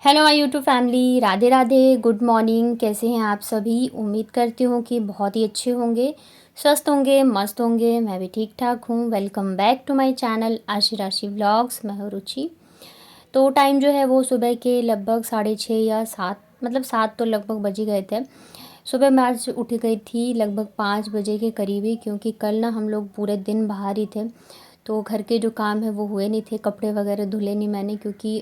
Hello my YouTube family, Radhe Radhe, good morning. कैसे हैं आप सभी? उम्मीद करती हूँ कि बहुत ही अच्छे होंगे, स्वस्थ होंगे, मस्त होंगे। मैं भी ठीक ठाक हूँ। Welcome back to my channel Aashi Rashi vlogs. मैं हूँ रुचि। तो टाइम जो है वो सुबह के लगभग 6:30 या 7, मतलब 7 तो लगभग बज ही गए थे। सुबह मैं आज उठ गई थी लगभग 5 बजे के करीबी, क्योंकि कल ना हम लोग पूरे दिन बाहर ही थे। तो घर के जो काम है वो हुए नहीं थे, कपड़े वगैरह धुले नहीं मैंने, क्योंकि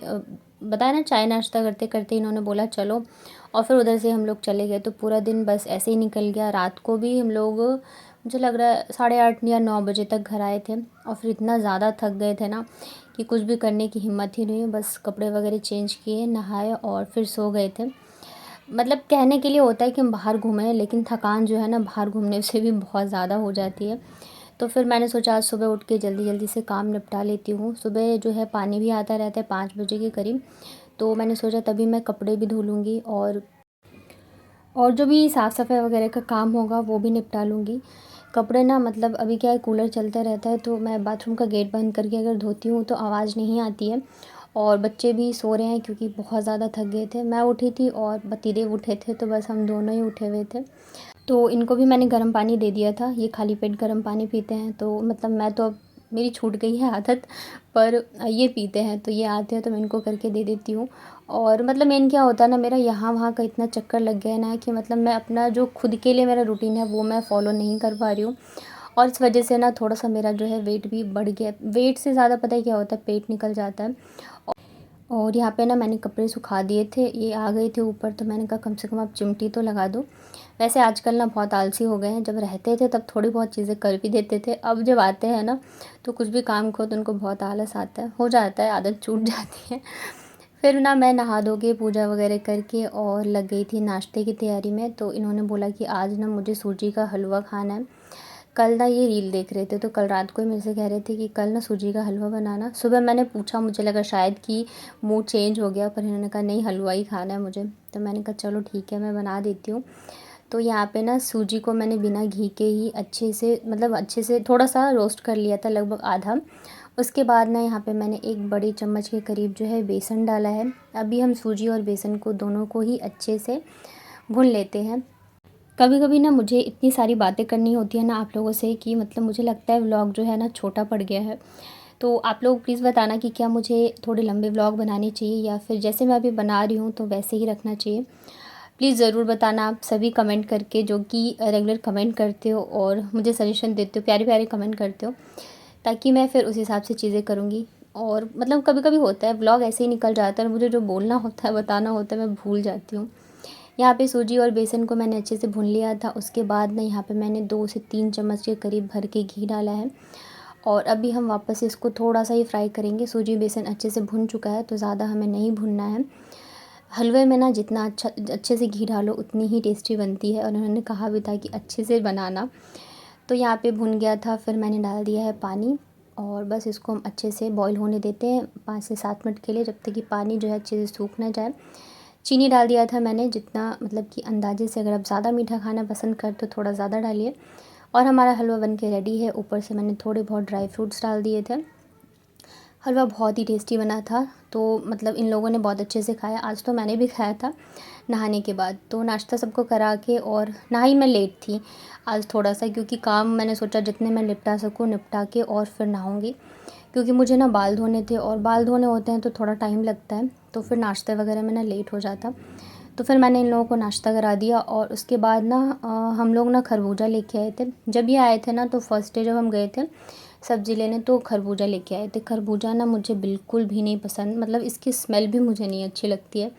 बताया ना, चाय नाश्ता करते करते इन्होंने बोला चलो, और फिर उधर से हम लोग चले गए। तो पूरा दिन बस ऐसे ही निकल गया। रात को भी हम लोग, मुझे लग रहा है 8:30 या 9 बजे तक घर आए थे, और फिर इतना ज़्यादा थक गए थे ना कि कुछ भी करने की हिम्मत ही नहीं है। बस कपड़े वगैरह चेंज किए, नहाए और फिर सो गए थे। मतलब कहने के लिए होता है कि हम बाहर घूमें, लेकिन थकान जो है ना बाहर घूमने से भी बहुत ज़्यादा हो जाती है। तो फिर मैंने सोचा आज सुबह उठ के जल्दी जल्दी से काम निपटा लेती हूँ। सुबह जो है पानी भी आता रहता है 5 बजे के करीब, तो मैंने सोचा तभी मैं कपड़े भी धो लूँगी, और जो भी साफ़ सफाई वगैरह का काम होगा वो भी निपटा लूँगी। कपड़े ना, मतलब अभी क्या है, कूलर चलता रहता है, तो मैं बाथरूम का गेट बंद करके अगर धोती हूँ तो आवाज़ नहीं आती है। और बच्चे भी सो रहे हैं क्योंकि बहुत ज़्यादा थक गए थे। मैं उठी थी और पतिदेव उठे थे, तो बस हम दोनों ही उठे हुए थे। तो इनको भी मैंने गर्म पानी दे दिया था। ये खाली पेट गर्म पानी पीते हैं, तो मतलब मैं तो अब, मेरी छूट गई है आदत, पर ये पीते हैं, तो ये आते हैं तो मैं इनको करके दे देती हूँ। और मतलब मेन क्या होता है ना, मेरा यहाँ वहाँ का इतना चक्कर लग गया है ना कि मतलब मैं अपना जो खुद के लिए मेरा रूटीन है वो मैं फ़ॉलो नहीं कर पा रही हूँ। और इस वजह से ना थोड़ा-सा मेरा जो है वेट भी बढ़ गया है। वेट से ज़्यादा पता है क्या होता है, पेट निकल जाता है। और यहाँ पे ना मैंने कपड़े सुखा दिए थे, ये आ गए थे ऊपर, तो मैंने कहा कम से कम आप चिमटी तो लगा दो। वैसे आजकल ना बहुत आलसी हो गए हैं। जब रहते थे तब थोड़ी बहुत चीज़ें कर भी देते थे, अब जब आते हैं ना तो कुछ भी काम को तो उनको बहुत आलस आता है, हो जाता है, आदत छूट जाती है। फिर ना मैं नहा धो के पूजा वगैरह करके और लग गई थी नाश्ते की तैयारी में। तो इन्होंने बोला कि आज ना मुझे सूजी का हलवा खाना है। कल ना ये रील देख रहे थे, तो कल रात को ही मेरे से कह रहे थे कि कल ना सूजी का हलवा बनाना। सुबह मैंने पूछा, मुझे लगा शायद कि मूड चेंज हो गया, पर इन्होंने कहा नहीं, हलवा ही खाना है मुझे। तो मैंने कहा चलो ठीक है, मैं बना देती हूँ। तो यहाँ पे ना सूजी को मैंने बिना घी के ही अच्छे से, मतलब अच्छे से थोड़ा सा रोस्ट कर लिया था, लगभग आधा। उसके बाद ना यहाँ पे मैंने एक बड़ी चम्मच के करीब जो है बेसन डाला है। अभी हम सूजी और बेसन को दोनों को ही अच्छे से भून लेते हैं। कभी कभी ना मुझे इतनी सारी बातें करनी होती है ना आप लोगों से, कि मतलब मुझे लगता है व्लॉग जो है ना छोटा पड़ गया है। तो आप लोग प्लीज़ बताना कि क्या मुझे थोड़े लंबे व्लॉग बनाने चाहिए, या फिर जैसे मैं अभी बना रही हूँ तो वैसे ही रखना चाहिए। प्लीज़ ज़रूर बताना आप सभी कमेंट करके, जो कि रेगुलर कमेंट करते हो और मुझे सजेशन देते हो, प्यारे प्यारे कमेंट करते हो, ताकि मैं फिर उस हिसाब से चीज़ें करूँगी। और मतलब कभी कभी होता है व्लॉग ऐसे ही निकल जाता है, और मुझे जो बोलना होता है, बताना होता है, मैं भूल जाती हूँ। यहाँ पे सूजी और बेसन को मैंने अच्छे से भून लिया था। उसके बाद ना यहाँ पे मैंने 2 से 3 चम्मच के करीब भर के घी डाला है, और अभी हम वापस से इसको थोड़ा सा ही फ्राई करेंगे। सूजी बेसन अच्छे से भुन चुका है, तो ज़्यादा हमें नहीं भुनना है। हलवे में ना जितना अच्छे से घी डालो उतनी ही टेस्टी बनती है, और उन्होंने कहा भी था कि अच्छे से बनाना। तो यहाँ पे भुन गया था, फिर मैंने डाल दिया है पानी, और बस इसको हम अच्छे से बॉईल होने देते हैं 5 से 7 मिनट के लिए, जब तक कि पानी जो है अच्छे से सूख ना जाए। चीनी डाल दिया था मैंने, जितना मतलब कि अंदाजे से, अगर आप ज़्यादा मीठा खाना पसंद करते तो थोड़ा ज़्यादा डालिए। और हमारा हलवा बन के रेडी है। ऊपर से मैंने थोड़े बहुत ड्राई फ्रूट्स डाल दिए थे। हलवा बहुत ही टेस्टी बना था। तो मतलब इन लोगों ने बहुत अच्छे से खाया। आज तो मैंने भी खाया था नहाने के बाद। तो नाश्ता सबको करा के, और नहाई मैं लेट थी आज थोड़ा सा, क्योंकि काम मैंने सोचा जितने मैं निपटा सकूँ निपटा के और फिर नहाऊँगी, क्योंकि मुझे ना बाल धोने थे, और बाल धोने होते हैं तो थोड़ा टाइम लगता है, तो फिर नाश्ते वगैरह में ना लेट हो जाता। तो फिर मैंने इन लोगों को नाश्ता करा दिया, और उसके बाद ना हम लोग ना खरबूजा लेके आए थे। जब ये आए थे ना, तो फर्स्ट डे जब हम गए थे सब्ज़ी लेने, तो खरबूजा लेके आए थे। खरबूजा ना मुझे बिल्कुल भी नहीं पसंद, मतलब इसकी स्मेल भी मुझे नहीं अच्छी लगती है।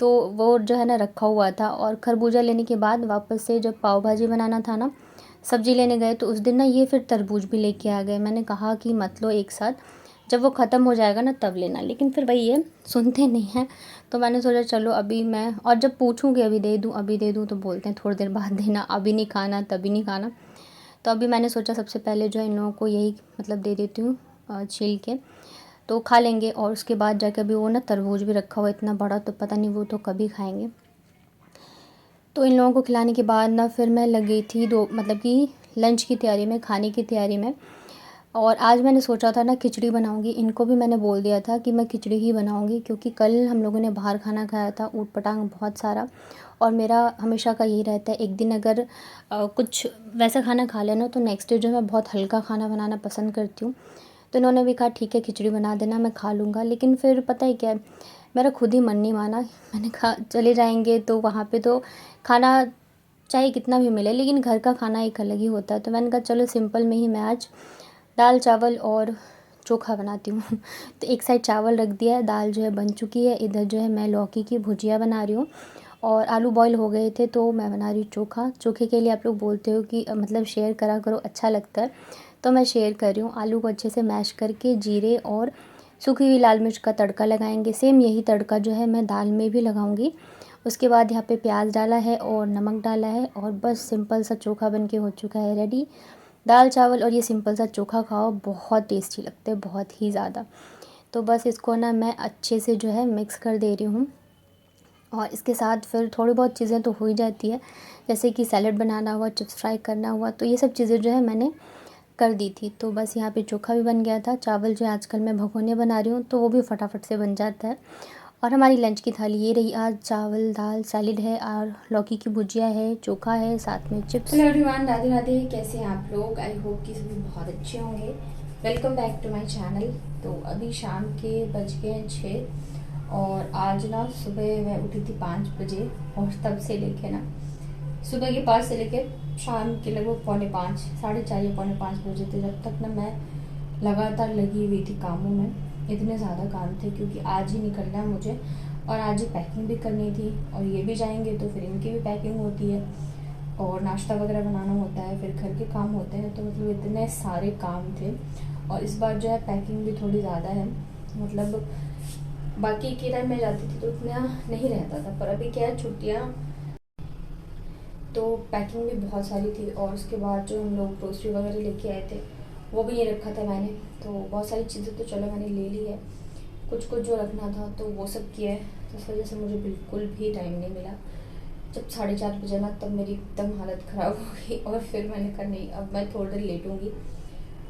तो वो जो है ना रखा हुआ था, और खरबूजा लेने के बाद वापस से जब पाव भाजी बनाना था ना, सब्ज़ी लेने गए, तो उस दिन ना ये फिर तरबूज भी लेके आ गए। मैंने कहा कि मत लो एक साथ, जब वो ख़त्म हो जाएगा ना तब लेना, लेकिन फिर वही है, सुनते नहीं हैं। तो मैंने सोचा चलो अभी मैं, और जब पूछूँ कि अभी दे दूँ अभी दे दूँ, तो बोलते हैं थोड़ी देर बाद देना, अभी नहीं खाना तभी नहीं खाना। तो अभी मैंने सोचा सबसे पहले जो है इन लोगों को यही मतलब दे देती हूँ छील के, तो खा लेंगे। और उसके बाद जाके अभी वो ना तरबूज भी रखा हुआ है इतना बड़ा, तो पता नहीं वो तो कभी खाएंगे। तो इन लोगों को खिलाने के बाद ना फिर मैं लग गई थी दो, मतलब कि लंच की तैयारी में, खाने की तैयारी में। और आज मैंने सोचा था ना खिचड़ी बनाऊंगी। इनको भी मैंने बोल दिया था कि मैं खिचड़ी ही बनाऊंगी, क्योंकि कल हम लोगों ने बाहर खाना खाया था ऊट पटांग बहुत सारा। और मेरा हमेशा का यही रहता है, एक दिन अगर कुछ वैसा खाना खा लेना तो नेक्स्ट डे जो मैं बहुत हल्का खाना बनाना पसंद करती हूँ। तो इन्होंने भी कहा ठीक है खिचड़ी बना देना, मैं खा लूँगा। लेकिन फिर पता है क्या है, मेरा खुद ही मन नहीं माना। मैंने कहा चले जाएंगे तो वहाँ पे तो खाना चाहे कितना भी मिले, लेकिन घर का खाना एक अलग ही होता है। तो मैंने कहा चलो सिंपल में ही मैं आज दाल चावल और चोखा बनाती हूँ। तो एक साइड चावल रख दिया है, दाल जो है बन चुकी है, इधर जो है मैं लौकी की भुजिया बना रही हूँ और आलू बॉईल हो गए थे तो मैं बना रही हूँ चोखा। चोखे के लिए आप लोग बोलते हो कि मतलब शेयर करा करो, अच्छा लगता है, तो मैं शेयर कर रही हूँ। आलू को अच्छे से मैश करके जीरे और सूखी हुई लाल मिर्च का तड़का लगाएंगे। सेम यही तड़का जो है मैं दाल में भी लगाऊंगी। उसके बाद यहाँ पे प्याज डाला है और नमक डाला है और बस सिंपल सा चोखा बन के हो चुका है रेडी। दाल चावल और ये सिंपल सा चोखा खाओ, बहुत टेस्टी लगते हैं, बहुत ही ज़्यादा। तो बस इसको ना मैं अच्छे से जो है मिक्स कर दे रही हूँ। और इसके साथ फिर थोड़ी बहुत चीज़ें तो हो ही जाती है, जैसे कि सैलेड बनाना हुआ, चिप्स फ्राई करना हुआ, तो ये सब चीज़ें जो है मैंने कर दी थी। तो बस यहाँ पे चोखा भी बन गया था। चावल जो है आजकल मैं भगोने बना रही हूँ तो वो भी फटाफट से बन जाता है। और हमारी लंच की थाली ये रही आज, चावल दाल सैलेड है और लौकी की भुजिया है, चोखा है, साथ में chips. Hello everyone, Radhe Radhe, कैसे हैं आप लोग? आई होप कि सभी बहुत अच्छे होंगे। Welcome back to my channel. तो अभी शाम के बज गए हैं 6 और आज ना सुबह मैं उठी थी 5 बजे और तब से लेके ना सुबह के 5 से लेके शाम के लगभग 4:45, 4:30 या 4:45 बजे थे जब तक ना मैं लगातार लगी हुई थी कामों में। इतने ज़्यादा काम थे क्योंकि आज ही निकलना है मुझे और आज ही पैकिंग भी करनी थी और ये भी जाएंगे तो फिर इनकी भी पैकिंग होती है और नाश्ता वगैरह बनाना होता है, फिर घर के काम होते हैं। तो मतलब इतने सारे काम थे और इस बार जो है पैकिंग भी थोड़ी ज़्यादा है। मतलब बाकी के टाइम में जाती थी तो इतना नहीं रहता था, पर अभी क्या है छुट्टियाँ, तो पैकिंग भी बहुत सारी थी। और उसके बाद जो हम लोग ग्रोसरी वगैरह लेके आए थे वो भी नहीं रखा था मैंने, तो बहुत सारी चीज़ें तो चलो मैंने ले ली है, कुछ कुछ जो रखना था तो वो सब किया है। तो इस वजह से मुझे बिल्कुल भी टाइम नहीं मिला। जब 4:30 बजे ना तब मेरी एकदम हालत ख़राब हो गई और फिर मैंने कहा नहीं अब मैं थोड़ी देर लेटूँगी।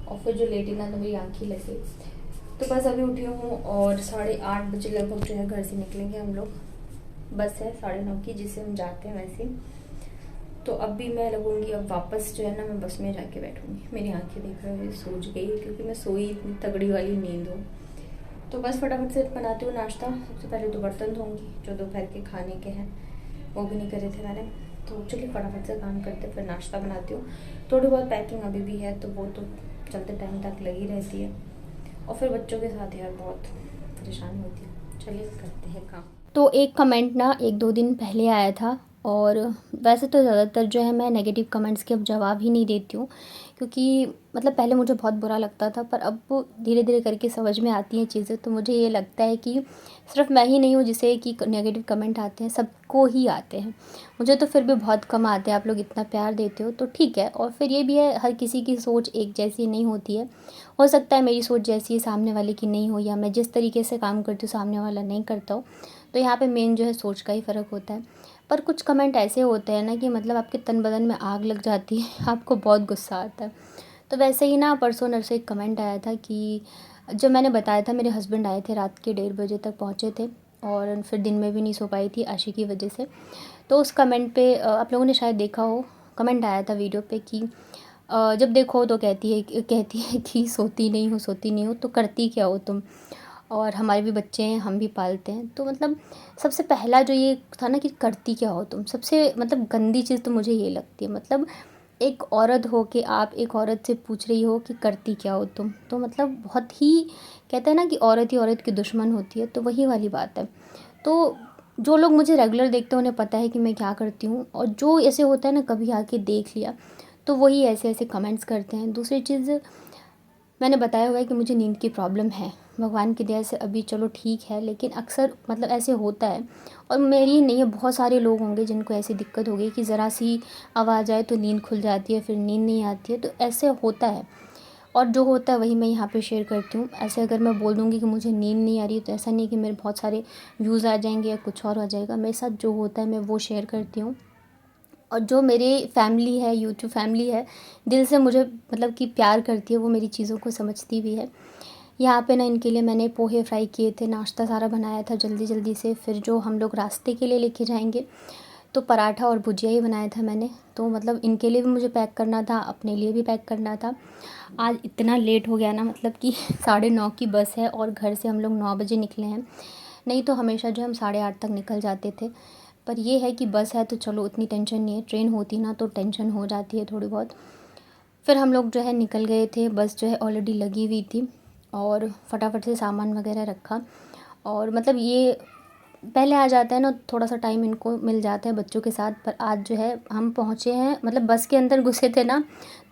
और फिर जो लेटी ना तो मेरी आँखें लग गई। तो बस अभी उठी हूँ और 8:30 बजे लगभग जो है घर से निकलेंगे हम लोग। बस है 9:30 की जिससे हम जाते हैं वैसे। तो अब भी मैं लगूंगी, अब वापस जो है ना मैं बस में जाके बैठूंगी। मेरी आंखें देख रहे हुए सूज गई है क्योंकि मैं सोई इतनी तगड़ी वाली नींद हूँ। तो बस फटाफट से बनाती हूँ नाश्ता। सबसे पहले तो बर्तन धोऊंगी जो दोपहर के खाने के हैं, वो भी नहीं करे थे मैंने। तो चलिए फटाफट से काम करते फिर नाश्ता बनाती हूँ। थोड़ी बहुत पैकिंग अभी भी है तो वो तो चलते टाइम तक लगी रहती है। और फिर बच्चों के साथ यार बहुत परेशानी होती है। चलिए करते हैं काम। तो एक कमेंट ना 1-2 दिन पहले आया था और वैसे तो ज़्यादातर जो है मैं नेगेटिव कमेंट्स के अब जवाब ही नहीं देती हूँ, क्योंकि मतलब पहले मुझे बहुत बुरा लगता था, पर अब धीरे धीरे करके समझ में आती हैं चीज़ें। तो मुझे ये लगता है कि सिर्फ मैं ही नहीं हूँ जिसे कि नेगेटिव कमेंट आते हैं, सबको ही आते हैं। मुझे तो फिर भी बहुत कम आते हैं, आप लोग इतना प्यार देते हो तो ठीक है। और फिर ये भी है, हर किसी की सोच एक जैसी नहीं होती है। हो सकता है मेरी सोच जैसी है सामने वाले की नहीं हो, या मैं जिस तरीके से काम करती हूँ सामने वाला नहीं करता हो। तो यहाँ पे मेन जो है सोच का ही फ़र्क होता है। पर कुछ कमेंट ऐसे होते हैं ना कि मतलब आपके तन बदन में आग लग जाती है, आपको बहुत गुस्सा आता है। तो वैसे ही ना परसों नरसों एक कमेंट आया था कि जब मैंने बताया था, मेरे हस्बैंड आए थे रात के 1:30 बजे तक पहुँचे थे और फिर दिन में भी नहीं सो पाई थी आशी की वजह से। तो उस कमेंट पे आप लोगों ने शायद देखा हो, कमेंट आया था वीडियो पे कि जब देखो तो कहती है कि सोती नहीं हो, सोती नहीं हो तो करती क्या हो तुम, और हमारे भी बच्चे हैं, हम भी पालते हैं। तो मतलब सबसे पहला जो ये था ना कि करती क्या हो तुम, सबसे मतलब गंदी चीज़ तो मुझे ये लगती है। मतलब एक औरत हो के आप एक औरत से पूछ रही हो कि करती क्या हो तुम, तो मतलब बहुत ही, कहते हैं ना कि औरत ही औरत की दुश्मन होती है, तो वही वाली बात है। तो जो लोग मुझे रेगुलर देखते हैं उन्हें पता है कि मैं क्या करती हूँ, और जो ऐसे होता है ना कभी आके देख लिया तो वही ऐसे ऐसे कमेंट्स करते हैं। दूसरी चीज़, मैंने बताया हुआ है कि मुझे नींद की प्रॉब्लम है, भगवान की दया से अभी चलो ठीक है, लेकिन अक्सर मतलब ऐसे होता है। और मेरी ही नहीं है, बहुत सारे लोग होंगे जिनको ऐसी दिक्कत हो गई कि ज़रा सी आवाज़ आए तो नींद खुल जाती है, फिर नींद नहीं आती है, तो ऐसे होता है। और जो होता है वही मैं यहाँ पे शेयर करती हूँ। ऐसे अगर मैं बोल दूँगी कि मुझे नींद नहीं आ रही है तो ऐसा नहीं है कि मेरे बहुत सारे व्यूज़ आ जाएंगे या कुछ और आ जाएगा। मेरे साथ जो होता है मैं वो शेयर करती हूँ। और जो मेरी फैमिली है, यूट्यूब फैमिली है, दिल से मुझे मतलब कि प्यार करती है, वो मेरी चीज़ों को समझती भी है। यहाँ पे ना इनके लिए मैंने पोहे फ्राई किए थे, नाश्ता सारा बनाया था जल्दी जल्दी से। फिर जो हम लोग रास्ते के लिए लेके जाएंगे तो पराठा और भुजिया ही बनाया था मैंने। तो मतलब इनके लिए भी मुझे पैक करना था, अपने लिए भी पैक करना था। आज इतना लेट हो गया ना, मतलब कि 9:30 की बस है और घर से हम लोग 9 बजे निकले हैं। नहीं तो हमेशा जो हम 8:30 तक निकल जाते थे, पर ये है कि बस है तो चलो उतनी टेंशन नहीं है। ट्रेन होती ना तो टेंशन हो जाती है थोड़ी बहुत। फिर हम लोग जो है निकल गए थे, बस जो है ऑलरेडी लगी हुई थी और फटाफट से सामान वगैरह रखा। और मतलब ये पहले आ जाता है ना, थोड़ा सा टाइम इनको मिल जाता है बच्चों के साथ। पर आज जो है हम पहुँचे हैं, मतलब बस के अंदर घुसे थे ना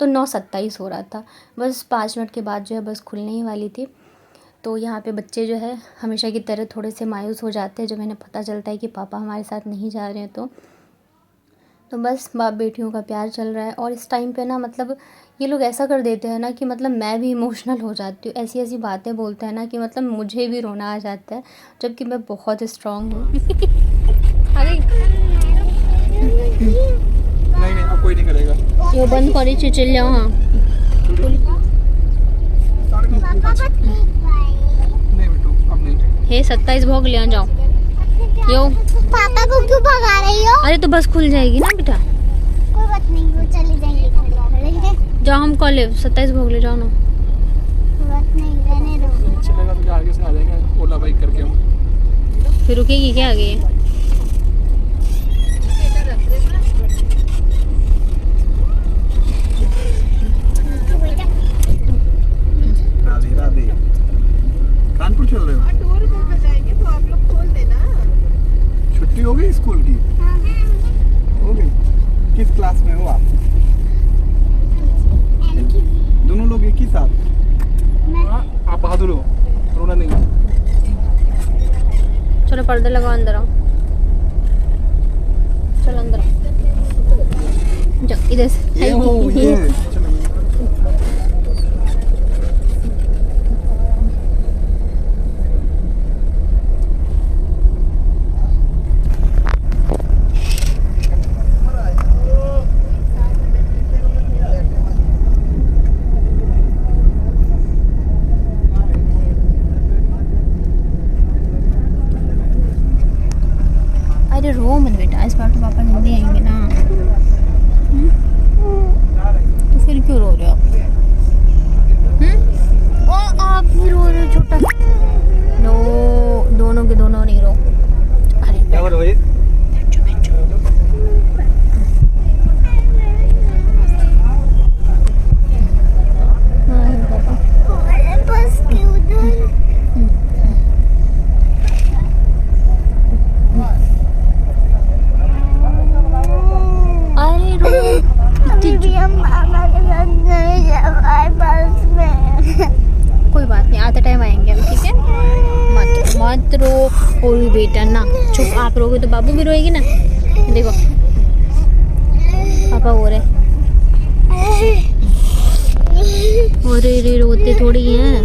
तो 9:27 हो रहा था। बस 5 मिनट के बाद जो है बस खुलने ही वाली थी। तो यहाँ पे बच्चे जो है हमेशा की तरह थोड़े से मायूस हो जाते हैं जब इन्हें पता चलता है कि पापा हमारे साथ नहीं जा रहे हैं। तो बस बाप बेटियों का प्यार चल रहा है। और इस टाइम पे ना मतलब ये लोग ऐसा कर देते हैं ना कि मतलब मैं भी इमोशनल हो जाती हूँ। ऐसी ऐसी बातें बोलते हैं ना कि मतलब मुझे भी रोना आ जाता है, जबकि मैं बहुत स्ट्रांग हूँ। नहीं अब कोई नहीं करेगा। ये बंद करी चल जाओ। हाँ नहीं बेटू अब नहीं। हे 27 भोग ले जाओ। यो पापा को क्यों भगा रही हो? अरे तो बस खुल जाएगी ना बेटा। कोई बात नहीं, वो चले जाएंगे, खड़े जाओ हम कॉल 27 भोग ले जाओ ना। कोई बात नहीं, रहने दो। चलेगा तो आगे से आ जाएंगे ओला बाइक करके हम। फिर रुकेगी क्या आगे? राधे राधे। कानपुर चल रहे हो? टूर में जाएंगे तो आप लोग खोल देना। छुट्टी हो गई स्कूल की? हो गई। किस क्लास में हो आप? दोनों लोग एक ही साथ? आप बहादुर हो, रोना नहीं। चलो पर्दा लगाओ, अंदर आओ। चलो अंदर आओ, जाओ इधर से। ये हो ये चलो। अरे रो मत बेटा, इस बार तो पापा जल्दी आएंगे ना। तो फिर क्यों रो रहे हो आप? ओ आप नहीं रो रहे हो छोटा। नो, दोनों के दोनों नहीं रो। अरे क्या हो रहा है? बस के उधर अरे रो। अभी भी हम मामा के साथ नहीं जा पाए बस में। कोई बात नहीं, आते टाइम आएंगे हम, ठीक है? मत मत रो। और बेटा ना चुप, आप रोगे तो बाबू भी रोएगी ना। देखो पापा हो रहे। अरे रे रोते थोड़ी हैं।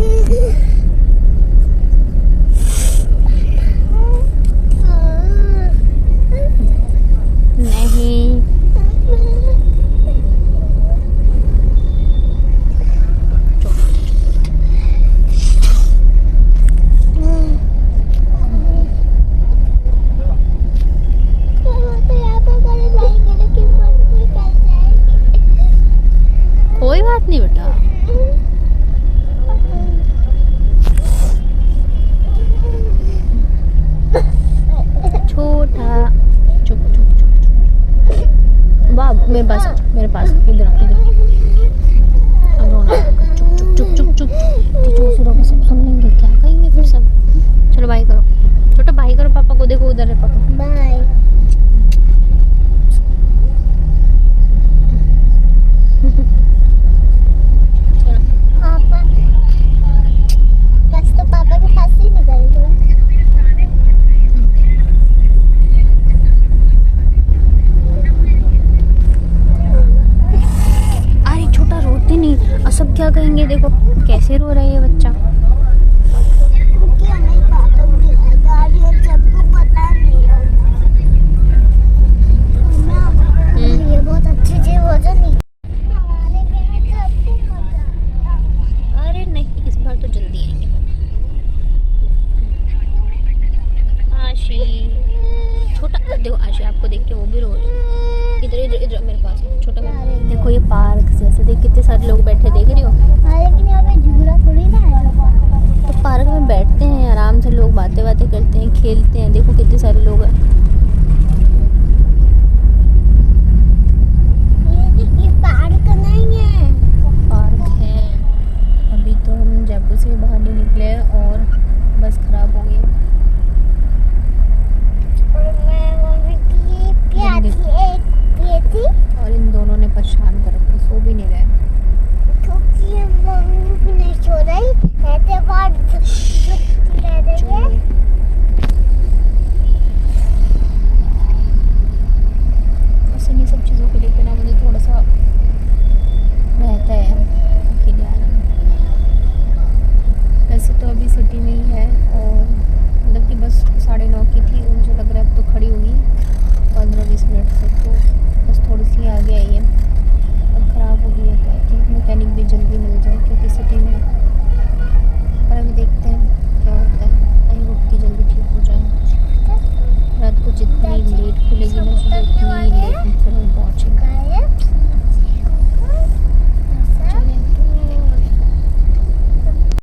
नहीं कोई बात नहीं बेटा। छोटा चुप चुप चुप। बाब मेरे पास इधर इधर। अब रोना चुप चुप चुप चुप चुप। टीचर से रोके सब सुन लेंगे, क्या कहेंगे फिर सब। चलो बाय करो, छोटा बाय करो पापा को। देखो उधर है पापा। बाय। पापा बस तो पापा के पास ही निकल गए। अरे छोटा रोते नहीं, और सब क्या कहेंगे। देखो कैसे रो रहा है ये बच्चा। क्योंकि हमें पापा की गाड़ी है, सबको पता नहीं है। देख कितने सारे लोग बैठे, देख रही हो। हाँ, लेकिन यहाँ पे झूला थोड़ी ना है। तो पार्क में बैठते हैं आराम से लोग, बातें करते हैं, खेलते हैं। देखो कितने सारे लोग हैं।